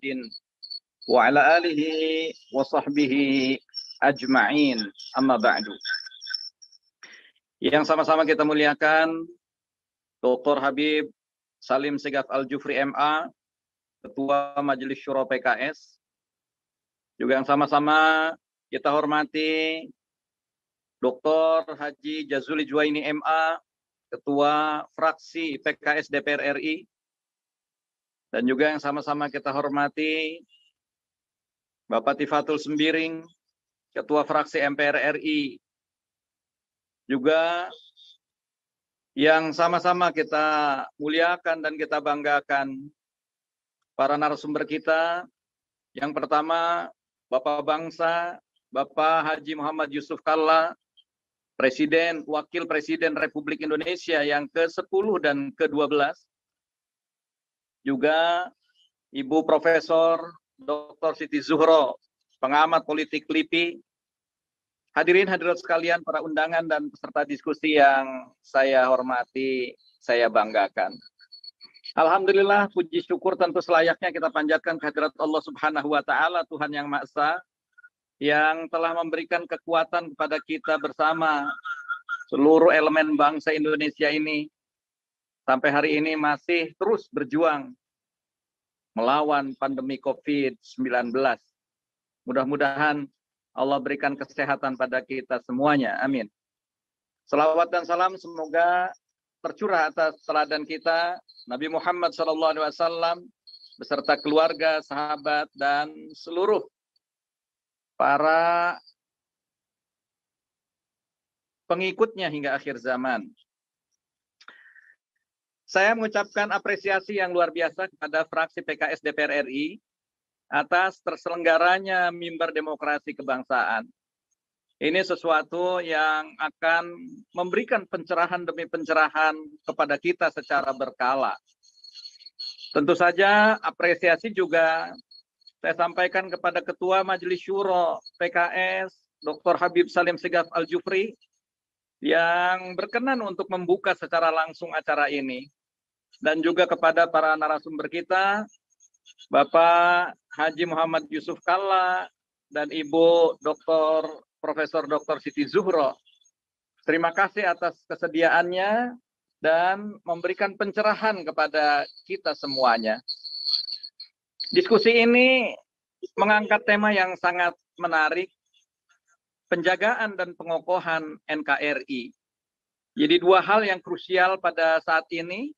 Muhammadin wa ala alihi wa sahbihi ajma'in, amma ba'du. Yang sama-sama kita muliakan Dr. Habib Salim Segaf Al-Jufri MA, Ketua Majelis Syuro PKS. Juga yang sama-sama kita hormati Dr. Haji Jazuli Juwaini MA, Ketua Fraksi PKS DPR RI. Dan juga yang sama-sama kita hormati Bapak Tifatul Sembiring, Ketua Fraksi MPR RI. Juga yang sama-sama kita muliakan dan kita banggakan para narasumber kita. Yang pertama, Bapak Bangsa, Bapak Haji Muhammad Yusuf Kalla, Presiden, Wakil Presiden Republik Indonesia yang ke-10 dan ke-12. Juga Ibu Profesor Dr. Siti Zuhro, pengamat politik LIPI. Hadirin hadirat sekalian, para undangan dan peserta diskusi yang saya hormati, saya banggakan. Alhamdulillah, puji syukur tentu selayaknya kita panjatkan kehadirat Allah Subhanahu wa Ta'ala, Tuhan yang Maha Esa, yang telah memberikan kekuatan kepada kita bersama seluruh elemen bangsa Indonesia ini sampai hari ini masih terus berjuang melawan pandemi COVID-19. Mudah-mudahan Allah berikan kesehatan pada kita semuanya. Amin. Selawat dan salam semoga tercurah atas teladan kita Nabi Muhammad SAW beserta keluarga, sahabat, dan seluruh para pengikutnya hingga akhir zaman. Saya mengucapkan apresiasi yang luar biasa kepada fraksi PKS DPR RI atas terselenggaranya mimbar demokrasi kebangsaan. Ini sesuatu yang akan memberikan pencerahan demi pencerahan kepada kita secara berkala. Tentu saja apresiasi juga saya sampaikan kepada Ketua Majelis Syuro PKS, Dr. Habib Salim Segaf Al-Jufri, yang berkenan untuk membuka secara langsung acara ini. Dan juga kepada para narasumber kita, Bapak Haji Muhammad Yusuf Kalla dan Ibu Dr. Profesor Dr. Siti Zuhro. Terima kasih atas kesediaannya dan memberikan pencerahan kepada kita semuanya. Diskusi ini mengangkat tema yang sangat menarik, penjagaan dan pengokohan NKRI. Jadi dua hal yang krusial pada saat ini,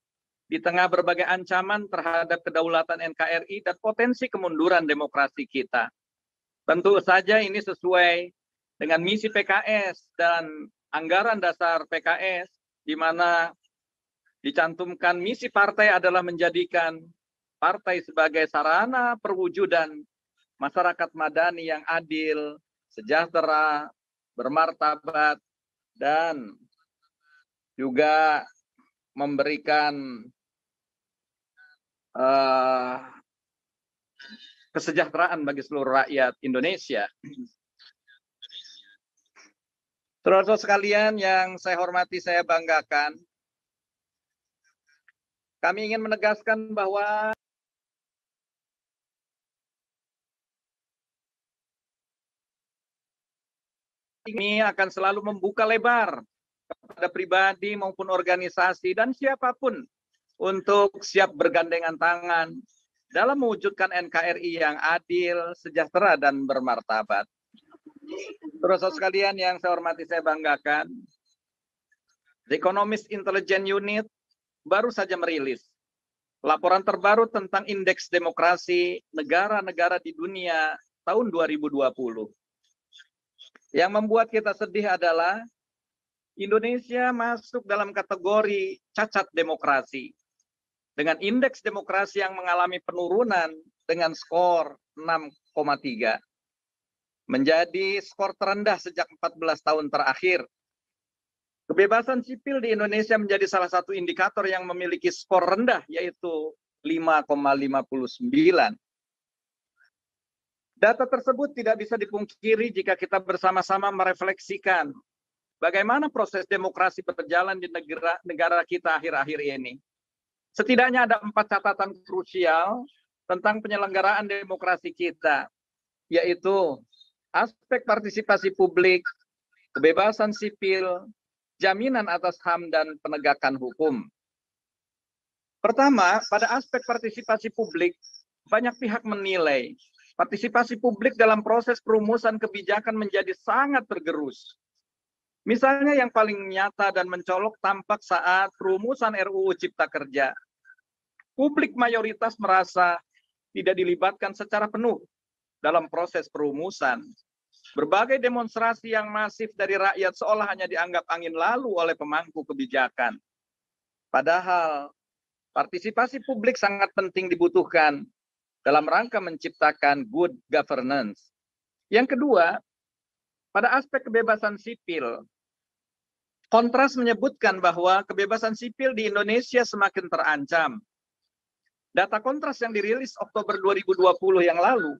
di tengah berbagai ancaman terhadap kedaulatan NKRI dan potensi kemunduran demokrasi kita. Tentu saja ini sesuai dengan misi PKS dan anggaran dasar PKS, di mana dicantumkan misi partai adalah menjadikan partai sebagai sarana perwujudan masyarakat madani yang adil, sejahtera, bermartabat, dan juga memberikan kesejahteraan bagi seluruh rakyat Indonesia. Saudara-saudara sekalian yang saya hormati, saya banggakan, kami ingin menegaskan bahwa ini akan selalu membuka lebar kepada pribadi maupun organisasi dan siapapun untuk siap bergandengan tangan dalam mewujudkan NKRI yang adil, sejahtera, dan bermartabat. Saudara-saudara sekalian yang saya hormati, saya banggakan, The Economist Intelligence Unit baru saja merilis laporan terbaru tentang indeks demokrasi negara-negara di dunia tahun 2020. Yang membuat kita sedih adalah Indonesia masuk dalam kategori cacat demokrasi dengan indeks demokrasi yang mengalami penurunan dengan skor 6,3. Menjadi skor terendah sejak 14 tahun terakhir. Kebebasan sipil di Indonesia menjadi salah satu indikator yang memiliki skor rendah, yaitu 5,59. Data tersebut tidak bisa dipungkiri jika kita bersama-sama merefleksikan bagaimana proses demokrasi berjalan di negara kita akhir-akhir ini. Setidaknya ada 4 catatan krusial tentang penyelenggaraan demokrasi kita, yaitu aspek partisipasi publik, kebebasan sipil, jaminan atas HAM, dan penegakan hukum. Pertama, pada aspek partisipasi publik, banyak pihak menilai partisipasi publik dalam proses perumusan kebijakan menjadi sangat tergerus. Misalnya yang paling nyata dan mencolok tampak saat perumusan RUU Cipta Kerja. Publik mayoritas merasa tidak dilibatkan secara penuh dalam proses perumusan. Berbagai demonstrasi yang masif dari rakyat seolah hanya dianggap angin lalu oleh pemangku kebijakan. Padahal partisipasi publik sangat penting dibutuhkan dalam rangka menciptakan good governance. Yang kedua, pada aspek kebebasan sipil, Kontras menyebutkan bahwa kebebasan sipil di Indonesia semakin terancam. Data Kontras yang dirilis Oktober 2020 yang lalu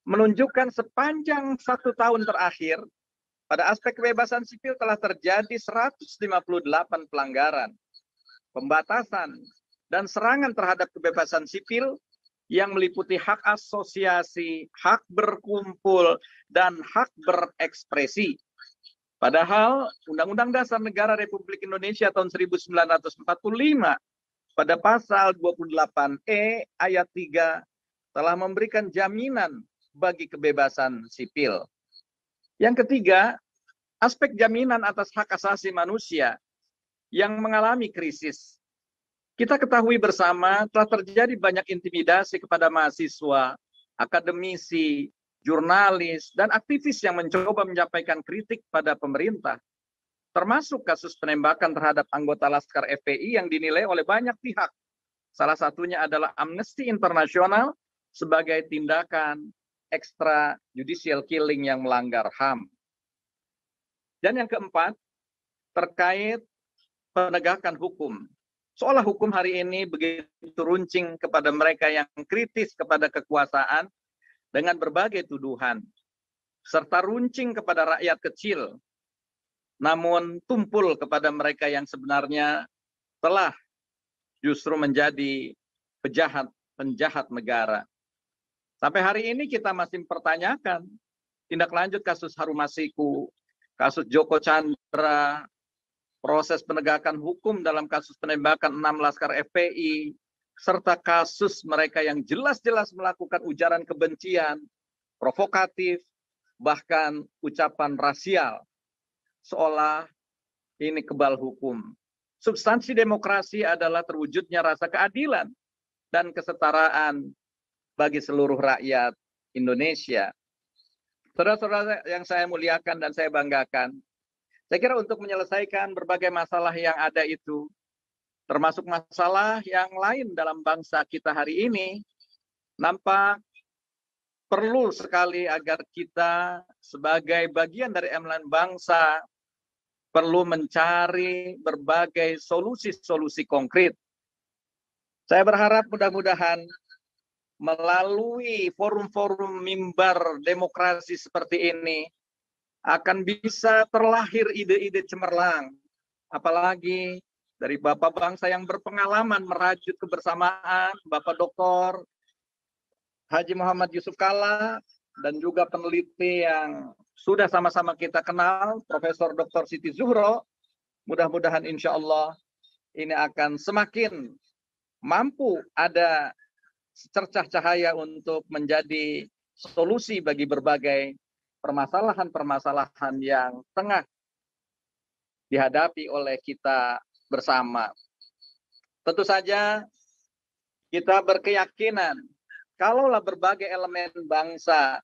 menunjukkan sepanjang 1 tahun terakhir, pada aspek kebebasan sipil telah terjadi 158 pelanggaran, pembatasan, dan serangan terhadap kebebasan sipil yang meliputi hak asosiasi, hak berkumpul, dan hak berekspresi. Padahal Undang-Undang Dasar Negara Republik Indonesia tahun 1945 pada pasal 28E ayat 3 telah memberikan jaminan bagi kebebasan sipil. Yang ketiga, aspek jaminan atas hak asasi manusia yang mengalami krisis. Kita ketahui bersama telah terjadi banyak intimidasi kepada mahasiswa, akademisi, jurnalis, dan aktivis yang mencoba menyampaikan kritik pada pemerintah. Termasuk kasus penembakan terhadap anggota Laskar FPI yang dinilai oleh banyak pihak. Salah satunya adalah Amnesty International sebagai tindakan extrajudicial killing yang melanggar HAM. Dan yang keempat, terkait penegakan hukum. Seolah hukum hari ini begitu runcing kepada mereka yang kritis kepada kekuasaan dengan berbagai tuduhan, serta runcing kepada rakyat kecil, namun tumpul kepada mereka yang sebenarnya telah justru menjadi penjahat negara. Sampai hari ini kita masih mempertanyakan tindak lanjut kasus Harun Masiku, kasus Joko Chandra, proses penegakan hukum dalam kasus penembakan 6 Laskar FPI, serta kasus mereka yang jelas-jelas melakukan ujaran kebencian, provokatif, bahkan ucapan rasial, seolah ini kebal hukum. Substansi demokrasi adalah terwujudnya rasa keadilan dan kesetaraan bagi seluruh rakyat Indonesia. Saudara-saudara yang saya muliakan dan saya banggakan, saya kira untuk menyelesaikan berbagai masalah yang ada itu, termasuk masalah yang lain dalam bangsa kita hari ini, nampak perlu sekali agar kita sebagai bagian dari elemen bangsa perlu mencari berbagai solusi-solusi konkret. Saya berharap mudah-mudahan melalui forum-forum mimbar demokrasi seperti ini akan bisa terlahir ide-ide cemerlang, apalagi dari Bapak bangsa yang berpengalaman merajut kebersamaan, Bapak Dr. Haji Muhammad Yusuf Kalla, dan juga peneliti yang sudah sama-sama kita kenal, Profesor Dr. Siti Zuhro. Mudah-mudahan insya Allah ini akan semakin mampu ada secercah cahaya untuk menjadi solusi bagi berbagai permasalahan-permasalahan yang tengah dihadapi oleh kita bersama. Tentu saja kita berkeyakinan kalaulah berbagai elemen bangsa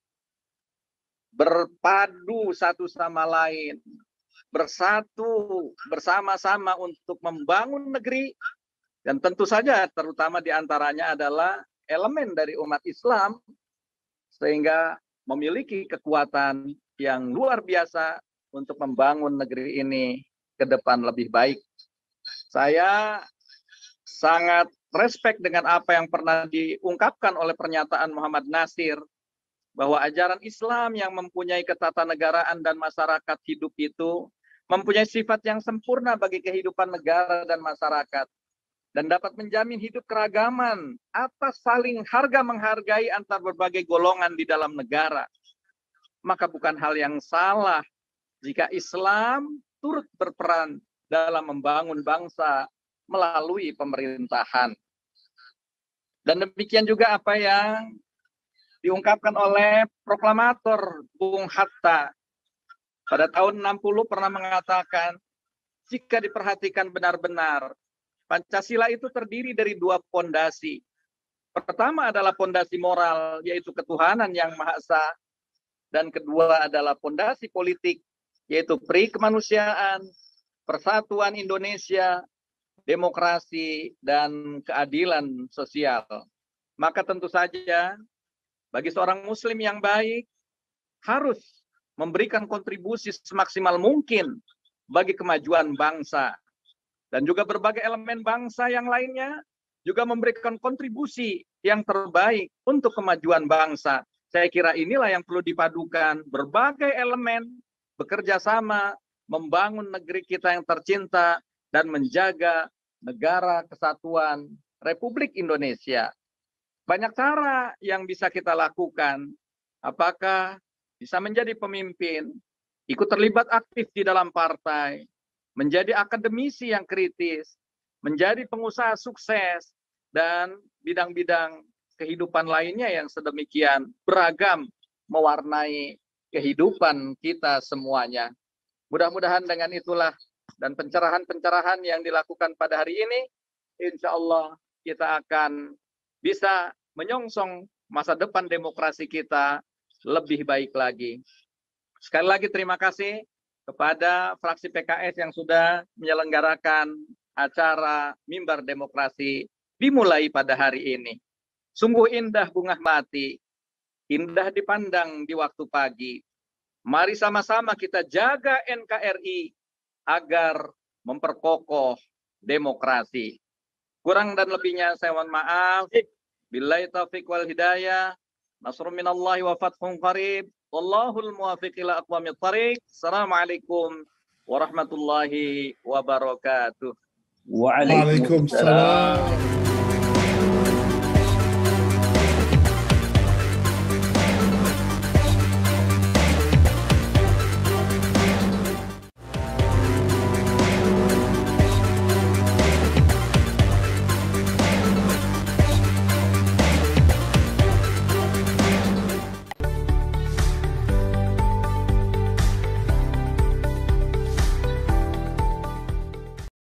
berpadu satu sama lain, bersatu bersama-sama untuk membangun negeri, dan tentu saja terutama diantaranya adalah elemen dari umat Islam, sehingga memiliki kekuatan yang luar biasa untuk membangun negeri ini ke depan lebih baik. Saya sangat respect dengan apa yang pernah diungkapkan oleh pernyataan Muhammad Nasir, bahwa ajaran Islam yang mempunyai ketatanegaraan dan masyarakat hidup itu mempunyai sifat yang sempurna bagi kehidupan negara dan masyarakat. dan dapat menjamin hidup keragaman atas saling harga-menghargai antar berbagai golongan di dalam negara. Maka bukan hal yang salah jika Islam turut berperan dalam membangun bangsa melalui pemerintahan. Dan demikian juga apa yang diungkapkan oleh proklamator Bung Hatta pada tahun 60 pernah mengatakan, jika diperhatikan benar-benar, Pancasila itu terdiri dari dua pondasi. Pertama adalah pondasi moral, yaitu ketuhanan yang Maha Esa. Dan kedua adalah pondasi politik, yaitu peri kemanusiaan, persatuan Indonesia, demokrasi, dan keadilan sosial. Maka tentu saja, bagi seorang Muslim yang baik, harus memberikan kontribusi semaksimal mungkin bagi kemajuan bangsa. Dan juga berbagai elemen bangsa yang lainnya juga memberikan kontribusi yang terbaik untuk kemajuan bangsa. Saya kira inilah yang perlu dipadukan, berbagai elemen bekerja sama membangun negeri kita yang tercinta dan menjaga negara kesatuan Republik Indonesia. Banyak cara yang bisa kita lakukan. Apakah bisa menjadi pemimpin, ikut terlibat aktif di dalam partai, menjadi akademisi yang kritis, menjadi pengusaha sukses, dan bidang-bidang kehidupan lainnya yang sedemikian beragam mewarnai kehidupan kita semuanya. Mudah-mudahan dengan itulah dan pencerahan-pencerahan yang dilakukan pada hari ini, insya Allah kita akan bisa menyongsong masa depan demokrasi kita lebih baik lagi. Sekali lagi terima kasih kepada fraksi PKS yang sudah menyelenggarakan acara Mimbar Demokrasi dimulai pada hari ini. Sungguh indah bunga mati, indah dipandang di waktu pagi. Mari sama-sama kita jaga NKRI agar memperkokoh demokrasi. Kurang dan lebihnya saya mohon maaf. Billahi taufiq wal hidayah. Nasrun minallahi wa fathun qarib. Wallahul muwaffiq ila aqwamit thariq. Assalamualaikum warahmatullahi wabarakatuh. Waalaikumsalam.